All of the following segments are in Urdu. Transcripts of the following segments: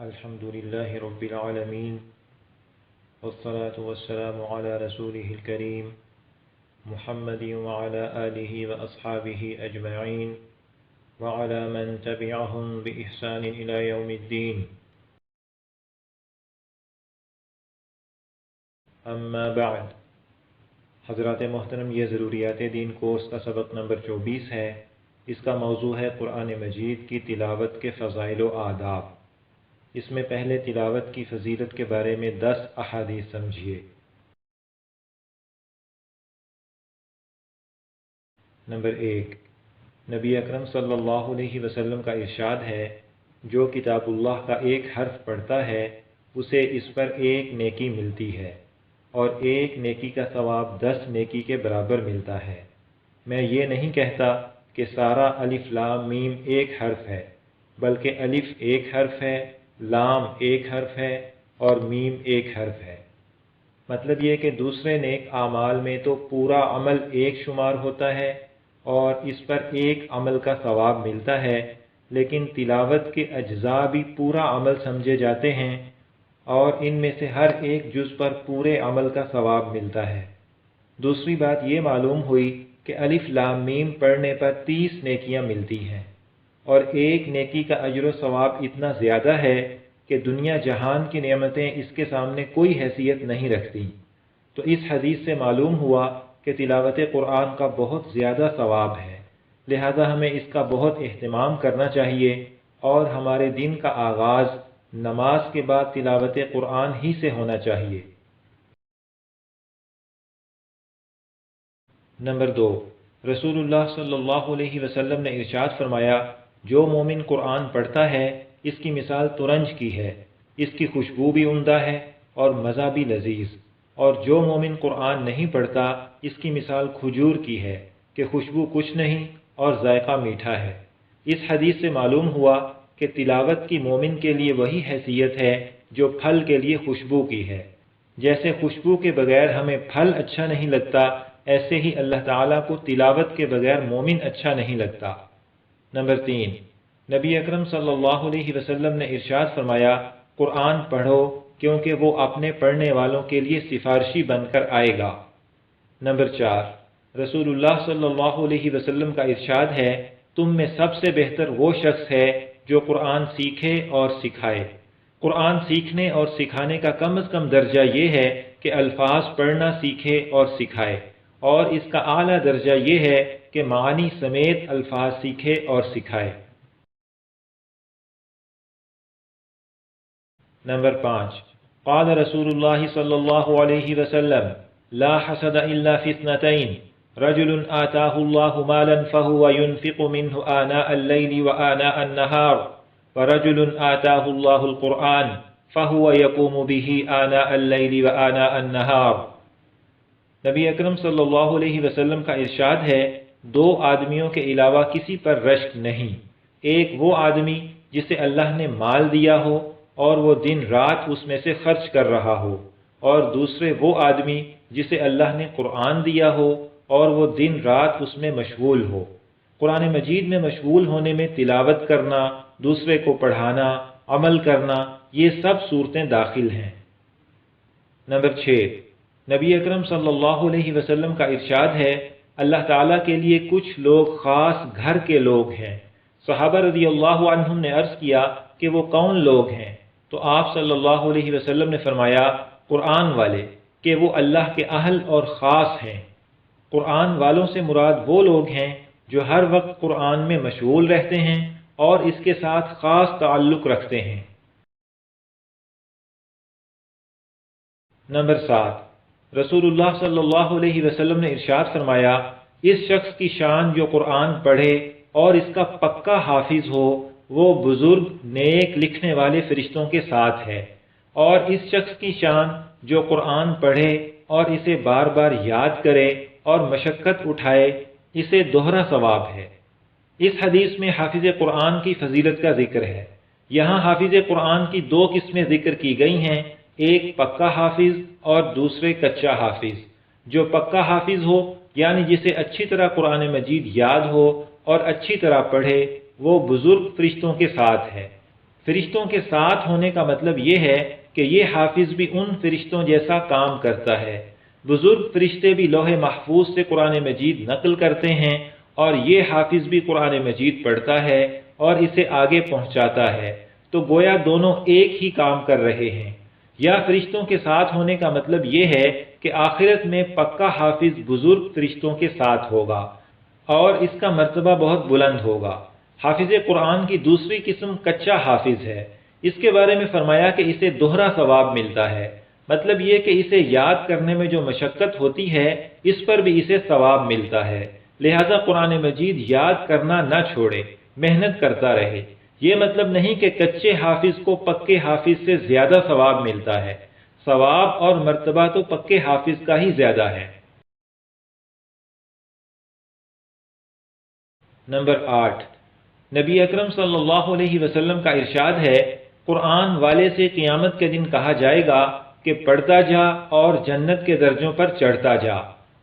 الحمد لله رب العالمين والصلاة والسلام على رسوله الكريم محمد وعلى آله وأصحابه أجمعين وعلى من تبعهم بإحسان إلى يوم الدين. اما بعد. حضرات محترم، یہ ضروریات دین کورس کا سبق نمبر 24 ہے. اس کا موضوع ہے قرآن مجید کی تلاوت کے فضائل و آداب. اس میں پہلے تلاوت کی فضیلت کے بارے میں 10 احادیث سمجھیے. نمبر 1، نبی اکرم صلی اللہ علیہ وسلم کا ارشاد ہے، جو کتاب اللہ کا ایک حرف پڑھتا ہے اسے اس پر ایک نیکی ملتی ہے اور ایک نیکی کا ثواب 10 نیکی کے برابر ملتا ہے. میں یہ نہیں کہتا کہ سارا الف لام میم ایک حرف ہے، بلکہ الف ایک حرف ہے، لام ایک حرف ہے اور میم ایک حرف ہے. مطلب یہ کہ دوسرے نیک اعمال میں تو پورا عمل ایک شمار ہوتا ہے اور اس پر ایک عمل کا ثواب ملتا ہے، لیکن تلاوت کے اجزاء بھی پورا عمل سمجھے جاتے ہیں اور ان میں سے ہر ایک جز پر پورے عمل کا ثواب ملتا ہے. دوسری بات یہ معلوم ہوئی کہ الف لام میم پڑھنے پر 30 نیکیاں ملتی ہیں اور ایک نیکی کا اجر و ثواب اتنا زیادہ ہے کہ دنیا جہان کی نعمتیں اس کے سامنے کوئی حیثیت نہیں رکھتی. تو اس حدیث سے معلوم ہوا کہ تلاوت قرآن کا بہت زیادہ ثواب ہے، لہذا ہمیں اس کا بہت اہتمام کرنا چاہیے اور ہمارے دن کا آغاز نماز کے بعد تلاوت قرآن ہی سے ہونا چاہیے. نمبر 2، رسول اللہ صلی اللہ علیہ وسلم نے ارشاد فرمایا، جو مومن قرآن پڑھتا ہے اس کی مثال ترنج کی ہے، اس کی خوشبو بھی عمدہ ہے اور مزہ بھی لذیذ. اور جو مومن قرآن نہیں پڑھتا اس کی مثال کھجور کی ہے کہ خوشبو کچھ نہیں اور ذائقہ میٹھا ہے. اس حدیث سے معلوم ہوا کہ تلاوت کی مومن کے لیے وہی حیثیت ہے جو پھل کے لیے خوشبو کی ہے. جیسے خوشبو کے بغیر ہمیں پھل اچھا نہیں لگتا، ایسے ہی اللہ تعالیٰ کو تلاوت کے بغیر مومن اچھا نہیں لگتا. نمبر 3، نبی اکرم صلی اللہ علیہ وسلم نے ارشاد فرمایا، قرآن پڑھو کیونکہ وہ اپنے پڑھنے والوں کے لیے سفارشی بن کر آئے گا. نمبر 4، رسول اللہ صلی اللہ علیہ وسلم کا ارشاد ہے، تم میں سب سے بہتر وہ شخص ہے جو قرآن سیکھے اور سکھائے. قرآن سیکھنے اور سکھانے کا کم از کم درجہ یہ ہے کہ الفاظ پڑھنا سیکھے اور سکھائے، اور اس کا اعلیٰ درجہ یہ ہے کہ معانی سمیت الفاظ سیکھے اور سکھائے. نمبر 5، قال رسول اللہ صلی اللہ علیہ وسلم، لا حسد الا فی اثنتین، رجل آتاہ اللہ مالا فہو ينفق منہ آناء اللیل وآناء النہار، ورجل آتاہ اللہ القرآن فہو یقوم بہ آناء اللیل وآناء النہار. نبی اکرم صلی اللہ علیہ وسلم کا ارشاد ہے، 2 آدمیوں کے علاوہ کسی پر رشک نہیں. ایک وہ آدمی جسے اللہ نے مال دیا ہو اور وہ دن رات اس میں سے خرچ کر رہا ہو، اور دوسرے وہ آدمی جسے اللہ نے قرآن دیا ہو اور وہ دن رات اس میں مشغول ہو. قرآن مجید میں مشغول ہونے میں تلاوت کرنا، دوسرے کو پڑھانا، عمل کرنا، یہ سب صورتیں داخل ہیں. نمبر 6، نبی اکرم صلی اللہ علیہ وسلم کا ارشاد ہے، اللہ تعالیٰ کے لیے کچھ لوگ خاص گھر کے لوگ ہیں. صحابہ رضی اللہ عنہم نے عرض کیا کہ وہ کون لوگ ہیں؟ تو آپ صلی اللہ علیہ وسلم نے فرمایا، قرآن والے، کہ وہ اللہ کے اہل اور خاص ہیں. قرآن والوں سے مراد وہ لوگ ہیں جو ہر وقت قرآن میں مشغول رہتے ہیں اور اس کے ساتھ خاص تعلق رکھتے ہیں. نمبر 7، رسول اللہ صلی اللہ علیہ وسلم نے ارشاد فرمایا، اس شخص کی شان جو قرآن پڑھے اور اس کا پکا حافظ ہو، وہ بزرگ نیک لکھنے والے فرشتوں کے ساتھ ہے، اور اس شخص کی شان جو قرآن پڑھے اور اسے بار بار یاد کرے اور مشقت اٹھائے، اسے دوہرا ثواب ہے. اس حدیث میں حافظ قرآن کی فضیلت کا ذکر ہے. یہاں حافظ قرآن کی 2 قسمیں ذکر کی گئی ہیں، ایک پکا حافظ اور دوسرے کچا حافظ. جو پکا حافظ ہو یعنی جسے اچھی طرح قرآن مجید یاد ہو اور اچھی طرح پڑھے، وہ بزرگ فرشتوں کے ساتھ ہے. فرشتوں کے ساتھ ہونے کا مطلب یہ ہے کہ یہ حافظ بھی ان فرشتوں جیسا کام کرتا ہے۔ بزرگ فرشتے بھی لوح محفوظ سے قرآن مجید نقل کرتے ہیں اور یہ حافظ بھی قرآن مجید پڑھتا ہے اور اسے آگے پہنچاتا ہے، تو گویا دونوں ایک ہی کام کر رہے ہیں۔ یا فرشتوں کے ساتھ ہونے کا مطلب یہ ہے کہ آخرت میں پکا حافظ بزرگ فرشتوں کے ساتھ ہوگا اور اس کا مرتبہ بہت بلند ہوگا۔ حافظ قرآن کی دوسری قسم کچا حافظ ہے۔ اس کے بارے میں فرمایا کہ اسے دوہرا ثواب ملتا ہے، مطلب یہ کہ اسے یاد کرنے میں جو مشقت ہوتی ہے اس پر بھی اسے ثواب ملتا ہے، لہذا قرآن مجید یاد کرنا نہ چھوڑے، محنت کرتا رہے۔ یہ مطلب نہیں کہ کچے حافظ کو پکے حافظ سے زیادہ ثواب ملتا ہے، ثواب اور مرتبہ تو پکے حافظ کا ہی زیادہ ہے۔ نمبر 8، نبی اکرم صلی اللہ علیہ وسلم کا ارشاد ہے، قرآن والے سے قیامت کے دن کہا جائے گا کہ پڑھتا جا اور جنت کے درجوں پر چڑھتا جا،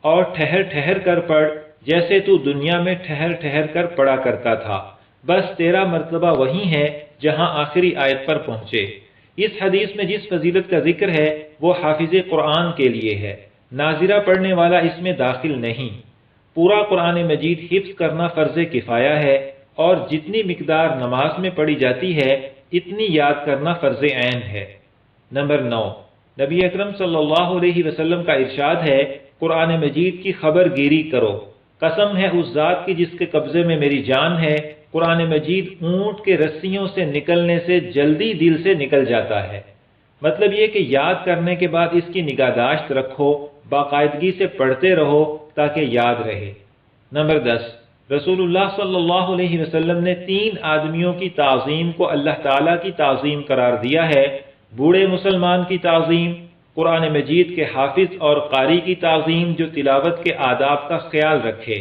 اور ٹھہر ٹھہر کر پڑھ جیسے تو دنیا میں ٹھہر ٹھہر کر پڑھا کرتا تھا، بس تیرا مرتبہ وہی ہے جہاں آخری آیت پر پہنچے۔ اس حدیث میں جس فضیلت کا ذکر ہے وہ حافظ قرآن کے لیے ہے، ناظرہ پڑھنے والا اس میں داخل نہیں۔ پورا قرآن مجید حفظ کرنا فرض کفایہ ہے، اور جتنی مقدار نماز میں پڑھی جاتی ہے اتنی یاد کرنا فرض عین ہے۔ نمبر 9، نبی اکرم صلی اللہ علیہ وسلم کا ارشاد ہے، قرآن مجید کی خبر گیری کرو، قسم ہے اس ذات کی جس کے قبضے میں میری جان ہے، قرآن مجید اونٹ کے رسیوں سے نکلنے سے جلدی دل سے نکل جاتا ہے۔ مطلب یہ کہ یاد کرنے کے بعد اس کی نگہداشت رکھو، باقاعدگی سے پڑھتے رہو تاکہ یاد رہے۔ نمبر 10، رسول اللہ صلی اللہ علیہ وسلم نے 3 آدمیوں کی تعظیم کو اللہ تعالیٰ کی تعظیم قرار دیا ہے: بوڑھے مسلمان کی تعظیم، قرآن مجید کے حافظ اور قاری کی تعظیم جو تلاوت کے آداب کا خیال رکھے،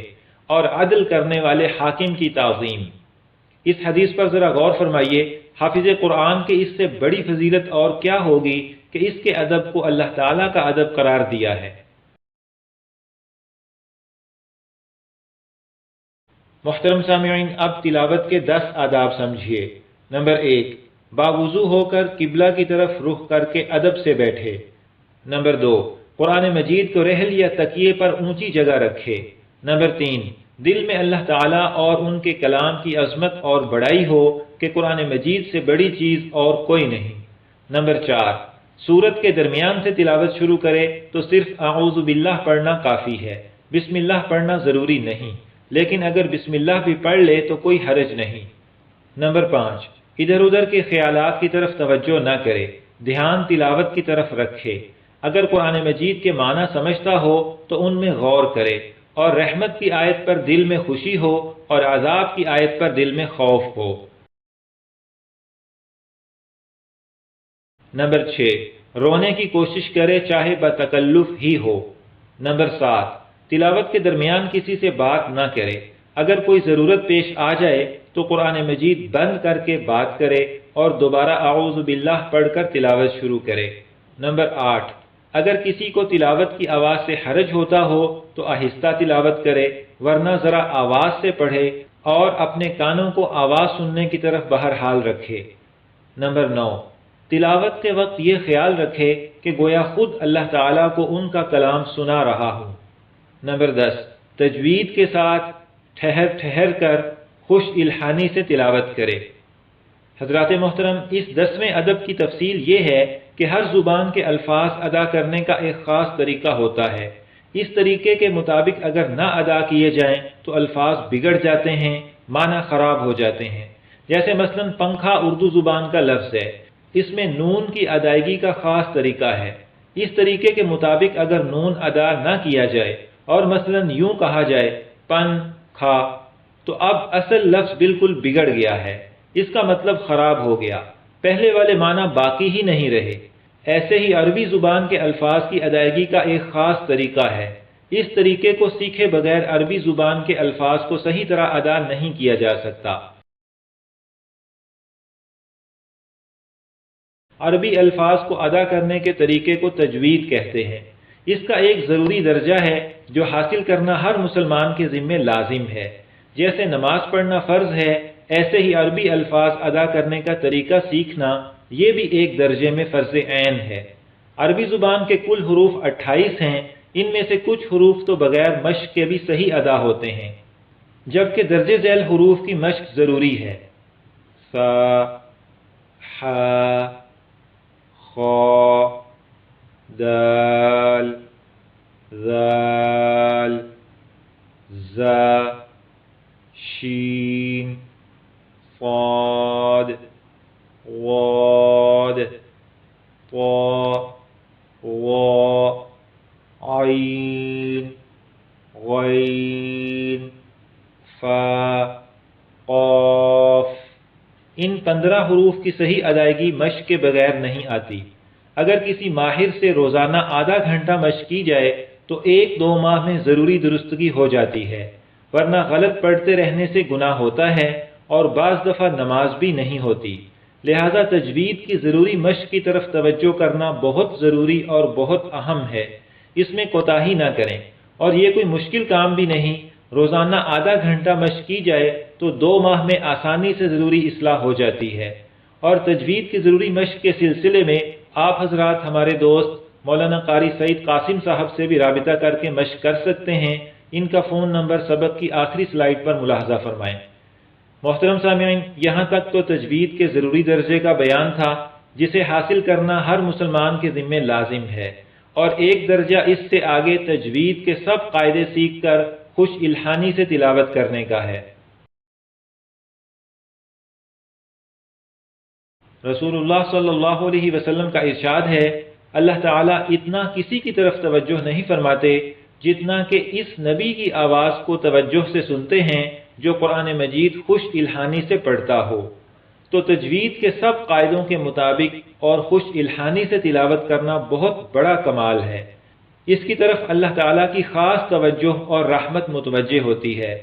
اور عدل کرنے والے حاکم کی تعظیم۔ اس حدیث پر ذرا غور فرمائیے، حافظ قرآن کے اس سے بڑی فضیلت اور کیا ہوگی کہ اس کے ادب کو اللہ تعالیٰ کا ادب قرار دیا ہے۔ محترم سامعین، اب تلاوت کے 10 آداب سمجھیے۔ نمبر 1، باوضو ہو کر قبلہ کی طرف رخ کر کے ادب سے بیٹھے۔ نمبر 2، قرآن مجید کو رحل یا تکیے پر اونچی جگہ رکھے۔ نمبر 3، دل میں اللہ تعالیٰ اور ان کے کلام کی عظمت اور بڑائی ہو کہ قرآن مجید سے بڑی چیز اور کوئی نہیں۔ نمبر 4، سورت کے درمیان سے تلاوت شروع کرے تو صرف اعوذ باللہ پڑھنا کافی ہے، بسم اللہ پڑھنا ضروری نہیں، لیکن اگر بسم اللہ بھی پڑھ لے تو کوئی حرج نہیں۔ نمبر 5، ادھر ادھر کے خیالات کی طرف توجہ نہ کرے، دھیان تلاوت کی طرف رکھے۔ اگر قرآن مجید کے معنی سمجھتا ہو تو ان میں غور کرے، اور رحمت کی آیت پر دل میں خوشی ہو اور عذاب کی آیت پر دل میں خوف ہو۔ نمبر 6، رونے کی کوشش کرے چاہے بتکلف ہی ہو۔ نمبر 7، تلاوت کے درمیان کسی سے بات نہ کرے، اگر کوئی ضرورت پیش آ جائے تو قرآن مجید بند کر کے بات کرے اور دوبارہ اعوذ باللہ پڑھ کر تلاوت شروع کرے۔ نمبر 8، اگر کسی کو تلاوت کی آواز سے حرج ہوتا ہو تو آہستہ تلاوت کرے، ورنہ ذرا آواز سے پڑھے اور اپنے کانوں کو آواز سننے کی طرف بہرحال رکھے۔ نمبر 9، تلاوت کے وقت یہ خیال رکھے کہ گویا خود اللہ تعالیٰ کو ان کا کلام سنا رہا ہوں۔ نمبر 10، تجوید کے ساتھ ٹھہر ٹھہر کر خوش الحانی سے تلاوت کرے۔ حضرات محترم، اس 10ویں ادب کی تفصیل یہ ہے کہ ہر زبان کے الفاظ ادا کرنے کا ایک خاص طریقہ ہوتا ہے۔ اس طریقے کے مطابق اگر نہ ادا کیے جائیں تو الفاظ بگڑ جاتے ہیں، معنی خراب ہو جاتے ہیں۔ جیسے مثلا پنکھا اردو زبان کا لفظ ہے، اس میں نون کی ادائیگی کا خاص طریقہ ہے۔ اس طریقے کے مطابق اگر نون ادا نہ کیا جائے اور مثلا یوں کہا جائے پن کھا، تو اب اصل لفظ بالکل بگڑ گیا ہے، اس کا مطلب خراب ہو گیا، پہلے والے معنی باقی ہی نہیں رہے۔ ایسے ہی عربی زبان کے الفاظ کی ادائیگی کا ایک خاص طریقہ ہے۔ اس طریقے کو سیکھے بغیر عربی زبان کے الفاظ کو صحیح طرح ادا نہیں کیا جا سکتا۔ عربی الفاظ کو ادا کرنے کے طریقے کو تجوید کہتے ہیں۔ اس کا ایک ضروری درجہ ہے جو حاصل کرنا ہر مسلمان کے ذمہ لازم ہے۔ جیسے نماز پڑھنا فرض ہے، ایسے ہی عربی الفاظ ادا کرنے کا طریقہ سیکھنا یہ بھی ایک درجے میں فرض عین ہے۔ عربی زبان کے کل حروف 28 ہیں، ان میں سے کچھ حروف تو بغیر مشق کے بھی صحیح ادا ہوتے ہیں، جبکہ درج ذیل حروف کی مشق ضروری ہے۔ صا، ح، خ، دال، ذال، ز، شین، صاد، غاد، طا، وا، عین، غین، فا، قاف۔ ان 15 حروف کی صحیح ادائیگی مشق کے بغیر نہیں آتی۔ اگر کسی ماہر سے روزانہ آدھا گھنٹہ مشق کی جائے تو 1-2 ماہ میں ضروری درستگی ہو جاتی ہے، ورنہ غلط پڑھتے رہنے سے گناہ ہوتا ہے اور بعض دفعہ نماز بھی نہیں ہوتی۔ لہذا تجوید کی ضروری مشق کی طرف توجہ کرنا بہت ضروری اور بہت اہم ہے، اس میں کوتاہی نہ کریں، اور یہ کوئی مشکل کام بھی نہیں۔ روزانہ آدھا گھنٹہ مشق کی جائے تو 2 ماہ میں آسانی سے ضروری اصلاح ہو جاتی ہے۔ اور تجوید کی ضروری مشق کے سلسلے میں آپ حضرات ہمارے دوست مولانا قاری سعید قاسم صاحب سے بھی رابطہ کر کے مشق کر سکتے ہیں۔ ان کا فون نمبر سبق کی آخری سلائیڈ پر ملاحظہ فرمائیں۔ محترم سامعین، یہاں تک تو تجوید کے ضروری درجے کا بیان تھا، جسے حاصل کرنا ہر مسلمان کے ذمہ لازم ہے، اور ایک درجہ اس سے آگے تجوید کے سب قاعدے سیکھ کر خوش الحانی سے تلاوت کرنے کا ہے۔ رسول اللہ صلی اللہ علیہ وسلم کا ارشاد ہے، اللہ تعالیٰ اتنا کسی کی طرف توجہ نہیں فرماتے جتنا کہ اس نبی کی آواز کو توجہ سے سنتے ہیں جو قرآن مجید خوش الحانی سے پڑھتا ہو۔ تو تجوید کے سب قاعدوں کے مطابق اور خوش الحانی سے تلاوت کرنا بہت بڑا کمال ہے۔ اس کی طرف اللہ تعالیٰ کی خاص توجہ اور رحمت متوجہ ہوتی ہے۔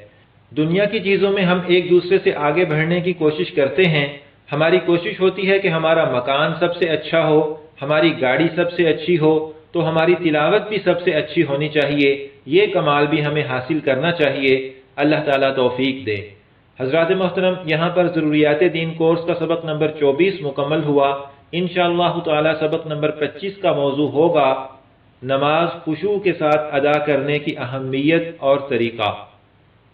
دنیا کی چیزوں میں ہم ایک دوسرے سے آگے بڑھنے کی کوشش کرتے ہیں۔ ہماری کوشش ہوتی ہے کہ ہمارا مکان سب سے اچھا ہو، ہماری گاڑی سب سے اچھی ہو، تو ہماری تلاوت بھی سب سے اچھی ہونی چاہیے۔ یہ کمال بھی ہمیں حاصل کرنا چاہیے۔ اللہ تعالیٰ توفیق دے۔ حضرات محترم، یہاں پر ضروریات دین کورس کا سبق نمبر 24 مکمل ہوا۔ انشاءاللہ تعالی سبق نمبر 25 کا موضوع ہوگا نماز خشوع کے ساتھ ادا کرنے کی اہمیت اور طریقہ۔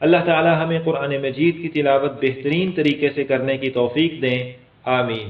اللہ تعالی ہمیں قرآن مجید کی تلاوت بہترین طریقے سے کرنے کی توفیق دیں، آمین۔